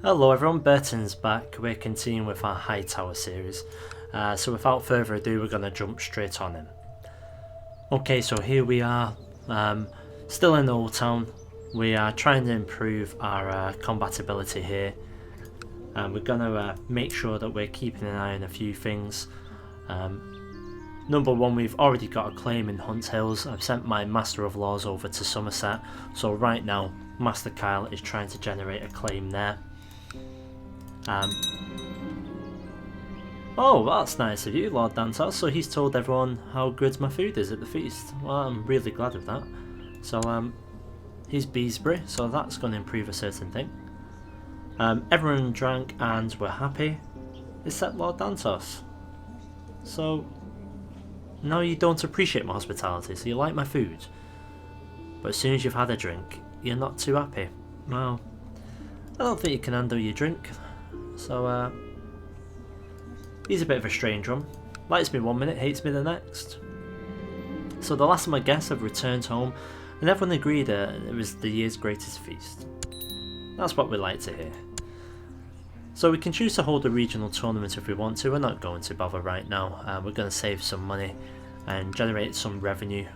Hello everyone, Burton's back. We're continuing with our Hightower series. So without further ado, we're going to jump straight on in. Okay, so here we are, still in Old Town. We are trying to improve our combatability here. We're going to make sure that we're keeping an eye on a few things. Number one, we've already got a claim in Hunt Hills. I've sent my Master of Laws over to Somerset. So right now, Master Kyle is trying to generate a claim there. Oh, that's nice of you, Lord Dantos. So he's told everyone how good my food is at the feast. Well, I'm really glad of that. So, he's Beesbury, so that's going to improve a certain thing. Everyone drank and were happy, except Lord Dantos. So, now you don't appreciate my hospitality, so you like my food. But as soon as you've had a drink, you're not too happy. Well, I don't think you can handle your drink. So, he's a bit of a strange one. Likes me one minute, hates me the next. So the last of my guests have returned home, and everyone agreed that it was the year's greatest feast. That's what we like to hear. So we can choose to hold a regional tournament if we want to. We're not going to bother right now. We're going to save some money and generate some revenue.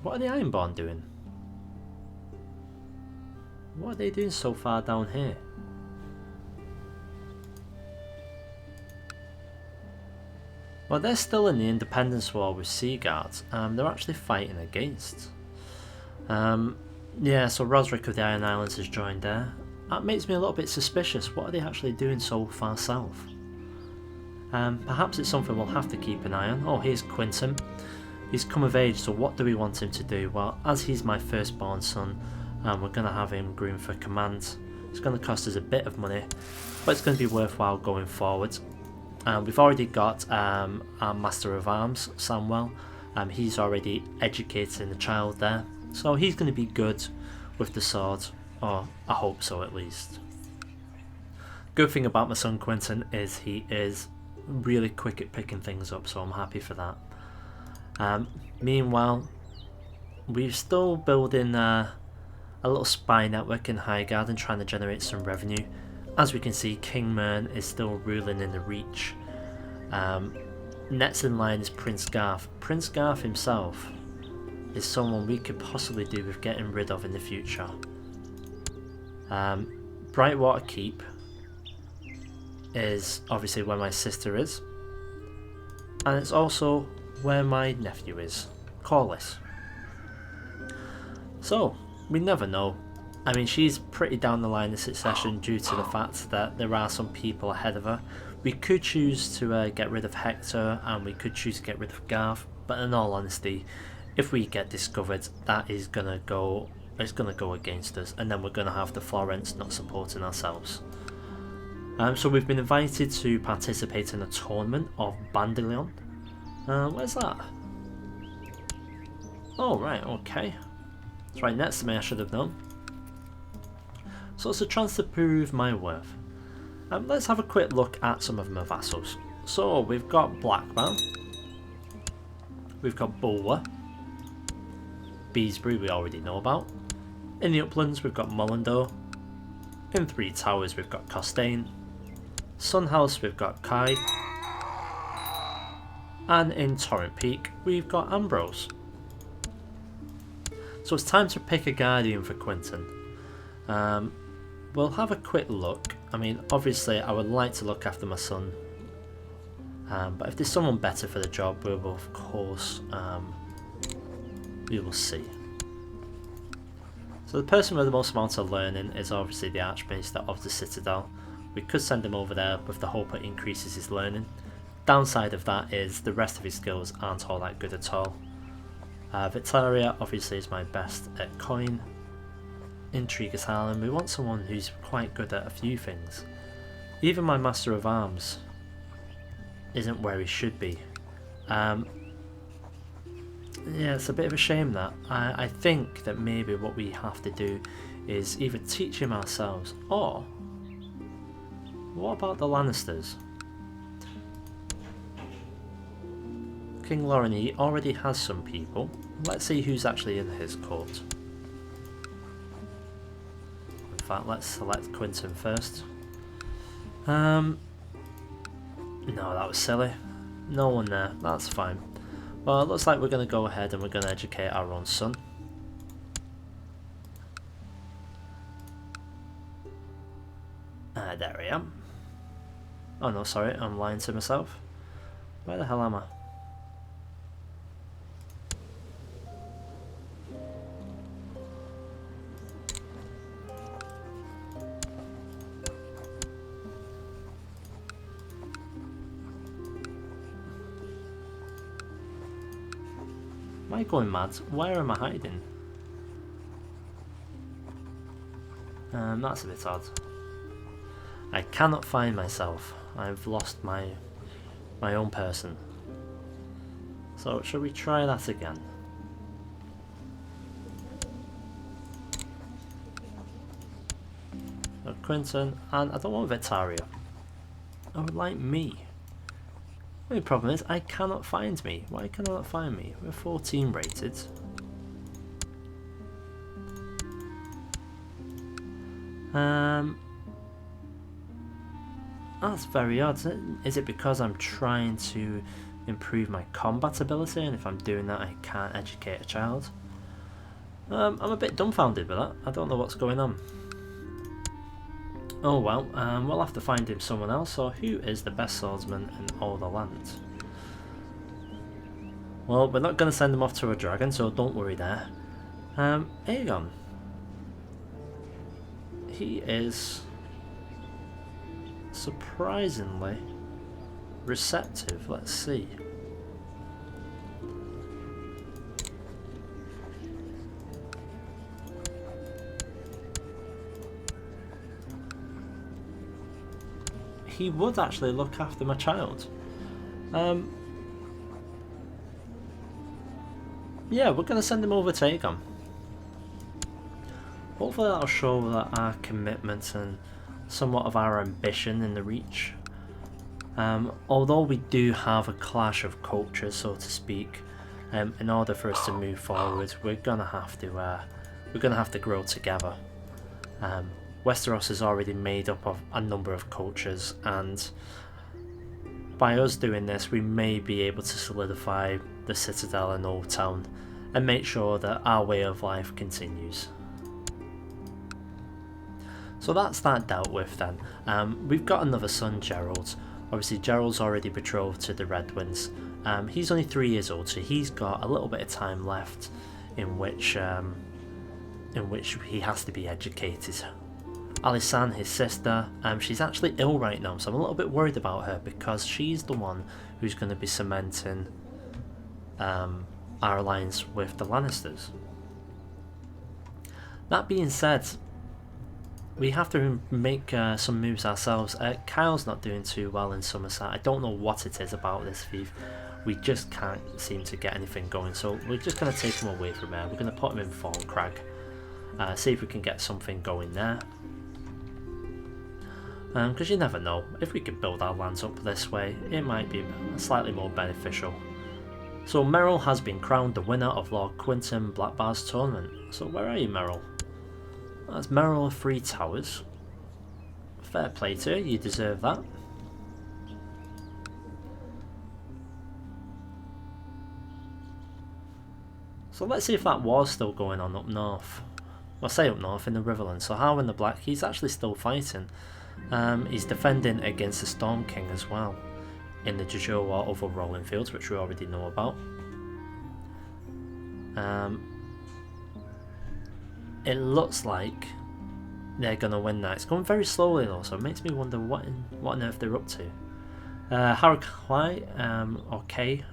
What are the Ironborn doing? What are they doing so far down here? Well, they're still in the Independence War with Sea Guards. They're actually fighting against. Yeah, so Rosric of the Iron Islands has joined there. That makes me a little bit suspicious. What are they actually doing so far south? Perhaps it's something we'll have to keep an eye on. Oh, here's Quinton. He's come of age, so what do we want him to do? Well, as he's my firstborn son, we're going to have him groomed for command. It's going to cost us a bit of money, but it's going to be worthwhile going forward. We've already got our Master of Arms, Samwell. He's already educating the child there, so he's going to be good with the sword, or I hope so at least. Good thing about my son Quinton is he is really quick at picking things up, so I'm happy for that. Meanwhile, we're still building a little spy network in Highgarden and trying to generate some revenue. As we can see, King Mern is still ruling in the Reach. Next in line is Prince Garth. Prince Garth himself is someone we could possibly do with getting rid of in the future. Brightwater Keep is obviously where my sister is, and it's also where my nephew is, Corliss. So, we never know. I mean, she's pretty down the line of succession due to the fact that there are some people ahead of her. We could choose to get rid of Hector, and we could choose to get rid of Garth, but in all honesty, if we get discovered, that is gonna go against us, and then we're gonna have the Florence not supporting ourselves. So we've been invited to participate in a tournament of Bandelion. Where's that? Oh right, okay. It's right next to me, I should have known. So it's a chance to prove my worth. Let's have a quick look at some of my vassals. So we've got Blackman, we've got Bulwer, Beesbury we already know about. In the Uplands we've got Mullindo. In Three Towers we've got Costain. Sunhouse we've got Kai. And in Torrent Peak we've got Ambrose. So it's time to pick a guardian for Quinton. We'll have a quick look. I mean, obviously I would like to look after my son, but if there's someone better for the job, we will of course, we will see. So the person with the most amount of learning is obviously the Archmaester of the Citadel. We could send him over there with the hope it increases his learning. Downside of that is the rest of his skills aren't all that good at all. Victoria obviously is my best at coin. Intrigue Asylum, we want someone who's quite good at a few things. Even my Master of Arms isn't where he should be. Yeah, it's a bit of a shame that. I think that maybe what we have to do is either teach him ourselves, or what about the Lannisters? King Lauren, he already has some people. Let's see who's actually in his court. fact, let's select Quinton first. No, that was silly. No one there, that's fine. Well, it looks like we're going to go ahead and we're going to educate our own son. There I am. Oh no, sorry, I'm lying to myself. Where the hell am I? Am I going mad? Where am I hiding? That's a bit odd. I cannot find myself. I've lost my own person. So shall we try that again? So Quinton, and I don't want Victoria. I would like me. The only problem is I cannot find me. Why can I not find me? We're 14 rated. That's very odd. Is it because I'm trying to improve my combat ability, and if I'm doing that I can't educate a child? I'm a bit dumbfounded with that. I don't know what's going on. Oh well, we'll have to find him someone else. So who is the best swordsman in all the land? Well, we're not going to send him off to a dragon, so don't worry there. Aegon. He is surprisingly receptive. Let's see. He would actually look after my child. Yeah, we're going to send him over to Aegon. Hopefully that'll show that our commitment and somewhat of our ambition in the Reach. Although we do have a clash of cultures, so to speak, in order for us to move forward, we're gonna have to grow together. Westeros is already made up of a number of cultures, and by us doing this, we may be able to solidify the Citadel and Old Town and make sure that our way of life continues. So that's that dealt with then. We've got another son, Gerald. Obviously Gerald's already betrothed to the Red Winds. He's only 3 years old, so he's got a little bit of time left in which he has to be educated. Alysanne, his sister, she's actually ill right now, so I'm a little bit worried about her because she's the one who's going to be cementing our alliance with the Lannisters. That being said, we have to make some moves ourselves. Kyle's not doing too well in Somerset. I don't know what it is about this thief. We just can't seem to get anything going, so we're just going to take him away from there. We're going to put him in Falncrag, see if we can get something going there. Because you never know, if we can build our lands up this way, it might be slightly more beneficial. So Merrill has been crowned the winner of Lord Quinton Blackbar's tournament. So where are you, Merrill? That's Merrill of 3 Towers. Fair play to you, you deserve that. So let's see if that war's still going on up north. Well, say up north in the Riverlands. So Harwin the Black, he's actually still fighting. He's defending against the Storm King as well in the Jojo War over Rolling Fields, which we already know about. It looks like they're going to win that. It's going very slowly though, so it makes me wonder what on earth they're up to. Harakai, or K,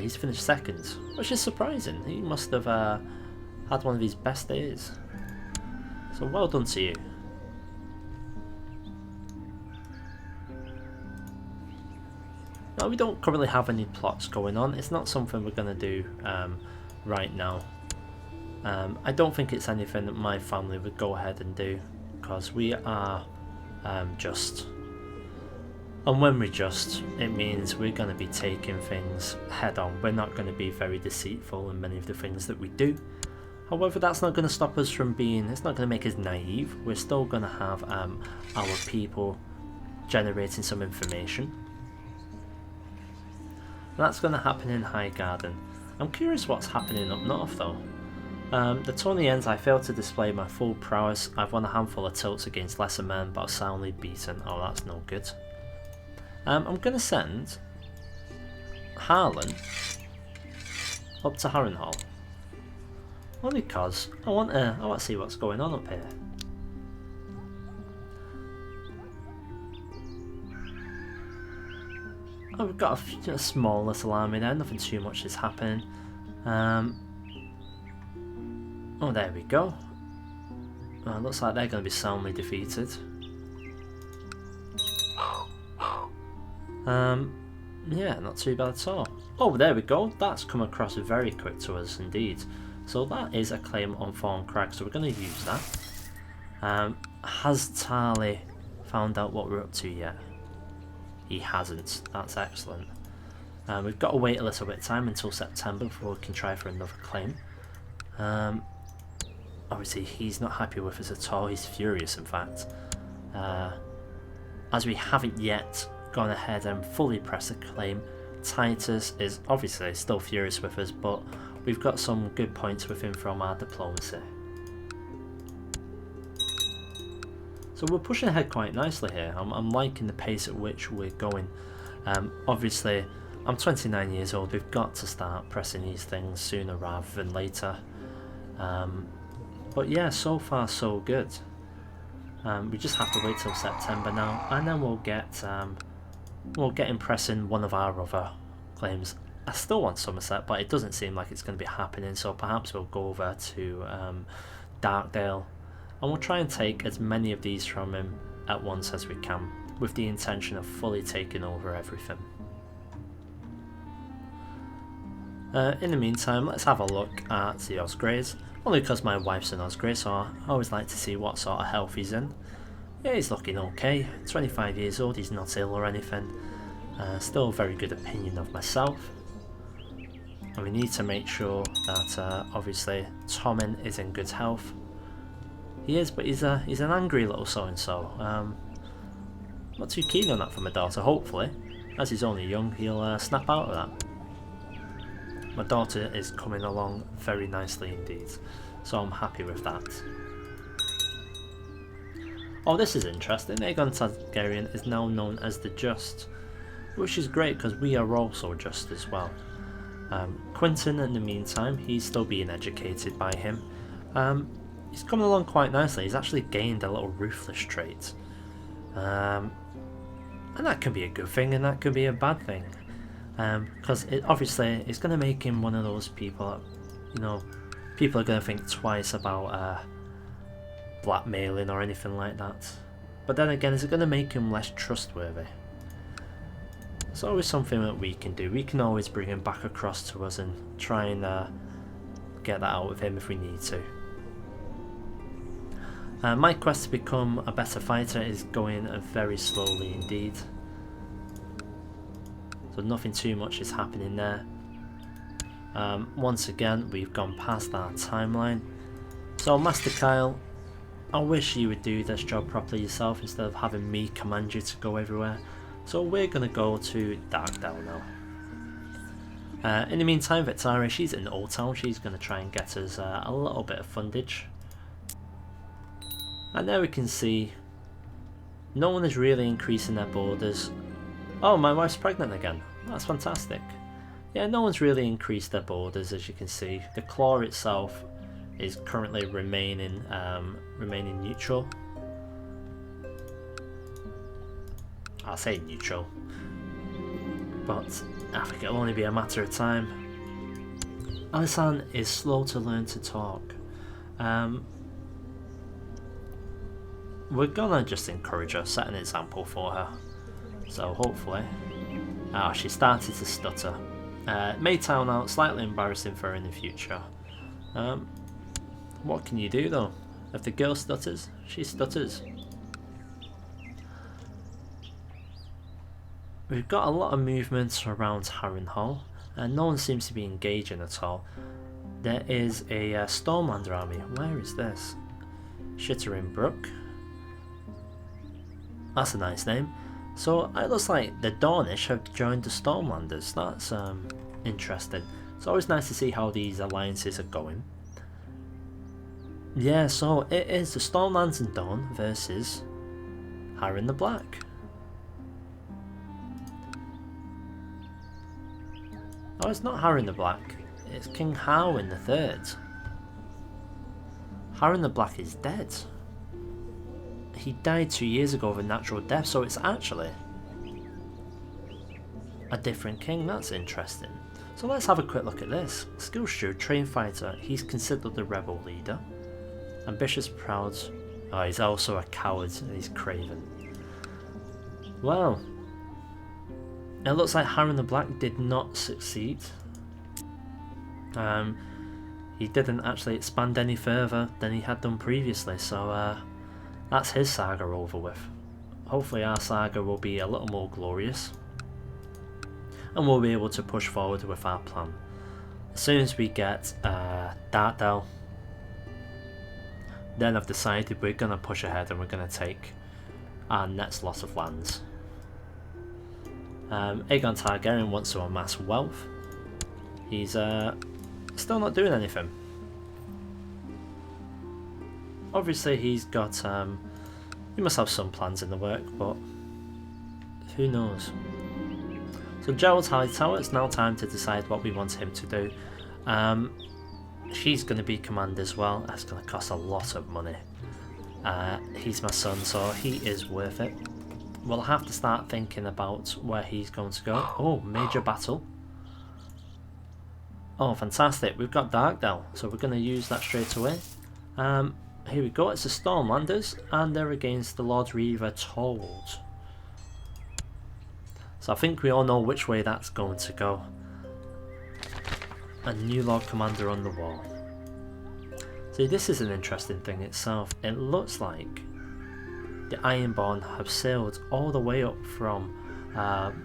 he's finished second, which is surprising. He must have had one of his best days. So well done to you. Now, we don't currently have any plots going on. It's not something we're going to do right now. I don't think it's anything that my family would go ahead and do, because we are just. And when we're just, it means we're going to be taking things head on. We're not going to be very deceitful in many of the things that we do. However, that's not going to stop us from being, it's not going to make us naive. We're still going to have our people generating some information. And that's going to happen in Highgarden. I'm curious what's happening up north though. The tourney ends, I failed to display my full prowess. I've won a handful of tilts against lesser men, but soundly beaten. Oh, that's no good. I'm going to send Harlan up to Harrenhal. Only because I want to see what's going on up here. Oh, we've got a small little army there, nothing too much is happening. Oh, there we go. Looks like they're going to be soundly defeated. Yeah, not too bad at all. Oh, there we go. That's come across very quick to us indeed. So that is a claim on Thorn Crag, so we're going to use that. Has Tarly found out what we're up to yet? He hasn't. That's excellent. We've got to wait a little bit of time until September before we can try for another claim. Obviously he's not happy with us at all. He's furious, in fact. As we haven't yet gone ahead and fully pressed a claim, Titus is obviously still furious with us, but we've got some good points with him from our diplomacy. So we're pushing ahead quite nicely here. I'm liking the pace at which we're going. Obviously, I'm 29 years old. We've got to start pressing these things sooner rather than later. But yeah, so far so good. We just have to wait till September now, and then we'll get impressing one of our other claims. I still want Somerset, but it doesn't seem like it's going to be happening. So perhaps we'll go over to Darkdale. And we'll try and take as many of these from him at once as we can, with the intention of fully taking over everything. In the meantime, let's have a look at the Osgreys, only because my wife's an Osgrey, so I always like to see what sort of health he's in. Yeah, he's looking okay, 25 years old, he's not ill or anything. Still a very good opinion of myself. And we need to make sure that obviously Tommen is in good health. He is, but he's an angry little so-and-so. Not too keen on that for my daughter, hopefully. As he's only young, he'll snap out of that. My daughter is coming along very nicely indeed, so I'm happy with that. Oh, this is interesting. Aegon Targaryen is now known as the Just, which is great because we are also just as well. Quinton, in the meantime, he's still being educated by him. He's coming along quite nicely. He's actually gained a little ruthless trait. And that can be a good thing and that could be a bad thing. Because obviously it's going to make him one of those people that, you know, people are going to think twice about blackmailing or anything like that. But then again, is it going to make him less trustworthy? It's always something that we can do. We can always bring him back across to us and try and get that out of him if we need to. My quest to become a better fighter is going very slowly indeed. So nothing too much is happening there. Once again, we've gone past our timeline. So Master Kyle, I wish you would do this job properly yourself instead of having me command you to go everywhere. So we're going to go to Darkdale now. In the meantime, Victoria, she's in Old Town. She's going to try and get us a little bit of fundage. And there we can see no one is really increasing their borders. Oh, my wife's pregnant again. That's fantastic. Yeah, no one's really increased their borders, as you can see. The claw itself is currently remaining neutral. I'll say neutral, but I think it'll only be a matter of time. Alisan is slow to learn to talk. We're gonna just encourage her, set an example for her. So hopefully, she started to stutter. May turn out slightly embarrassing for her in the future. What can you do though? If the girl stutters, she stutters. We've got a lot of movements around Harrenhal, and no one seems to be engaging at all. there is a Stormlander army. Where is this? Shittering Brook. That's a nice name. So it looks like the Dornish have joined the Stormlanders. That's interesting. It's always nice to see how these alliances are going. Yeah, so it is the Stormlands and Dawn versus Heir the Black. Oh, it's not Heir the Black. It's King Harwin the Third. Heir the Black is dead. He died 2 years ago of a natural death, so it's actually a different king. That's interesting. So let's have a quick look at this. Skill Steward, trained fighter. He's considered the rebel leader. Ambitious, proud. Oh, he's also a coward and he's craven. Well, it looks like Heir the Black did not succeed. He didn't actually expand any further than he had done previously, so that's his saga over with. Hopefully our saga will be a little more glorious and we'll be able to push forward with our plan. As soon as we get Darkdale, then I've decided we're going to push ahead and we're going to take our next lot of lands. Aegon Targaryen wants to amass wealth. He's still not doing anything. Obviously he's got, he must have some plans in the work, but who knows. So Gerald's Hightower, it's now time to decide what we want him to do. She's going to be command as well. That's going to cost a lot of money. He's my son, so he is worth it. We'll have to start thinking about where he's going to go. Oh, major battle. Oh, fantastic. We've got Darkdale, so we're going to use that straight away. Here we go. It's the Stormlanders, and they're against the Lord Reaver Told. So I think we all know which way that's going to go. A new Lord Commander on the wall. See, this is an interesting thing itself. It looks like the Ironborn have sailed all the way up from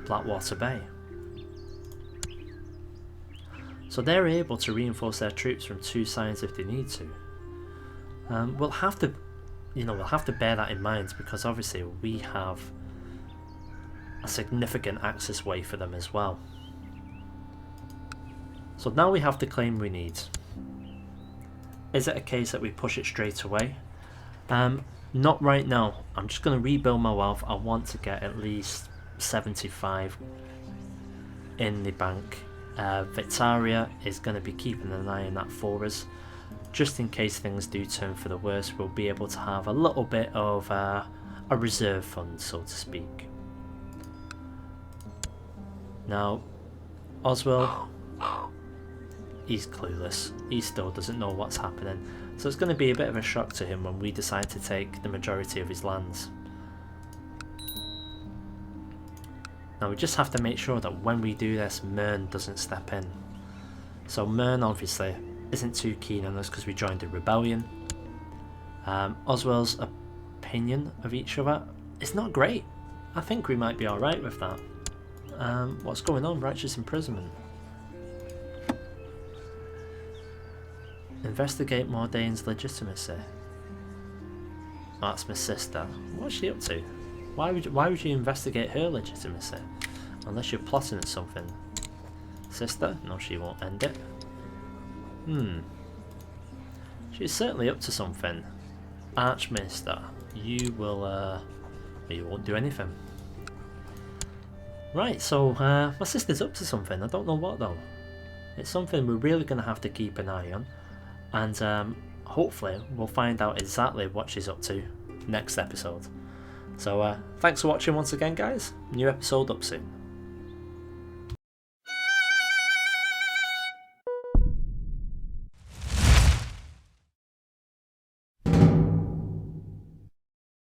Blackwater Bay. So they're able to reinforce their troops from two sides if they need to. We'll have to, we'll have to bear that in mind because obviously we have a significant access way for them as well. So now we have the claim we need. Is it a case that we push it straight away? Not right now. I'm just going to rebuild my wealth. I want to get at least 75 in the bank. Victoria is going to be keeping an eye on that for us. Just in case things do turn for the worse, we'll be able to have a little bit of a reserve fund, so to speak. Now, Oswald, he's clueless. He still doesn't know what's happening. So it's going to be a bit of a shock to him when we decide to take the majority of his lands. Now we just have to make sure that when we do this, Mern doesn't step in. So Mern obviously isn't too keen on us because we joined a rebellion. Oswald's opinion of each other is not great. I think we might be alright with that. What's going on? Righteous imprisonment. Investigate Mordane's legitimacy. Oh, that's my sister. What's she up to? Why would you investigate her legitimacy? Unless you're plotting at something. Sister? No, she won't end it. She's certainly up to something. Archmaester, you will you won't do anything. Right, so my sister's up to something. I don't know what though. It's something we're really going to have to keep an eye on. And hopefully we'll find out exactly what she's up to next episode. So thanks for watching once again, guys. New episode up soon.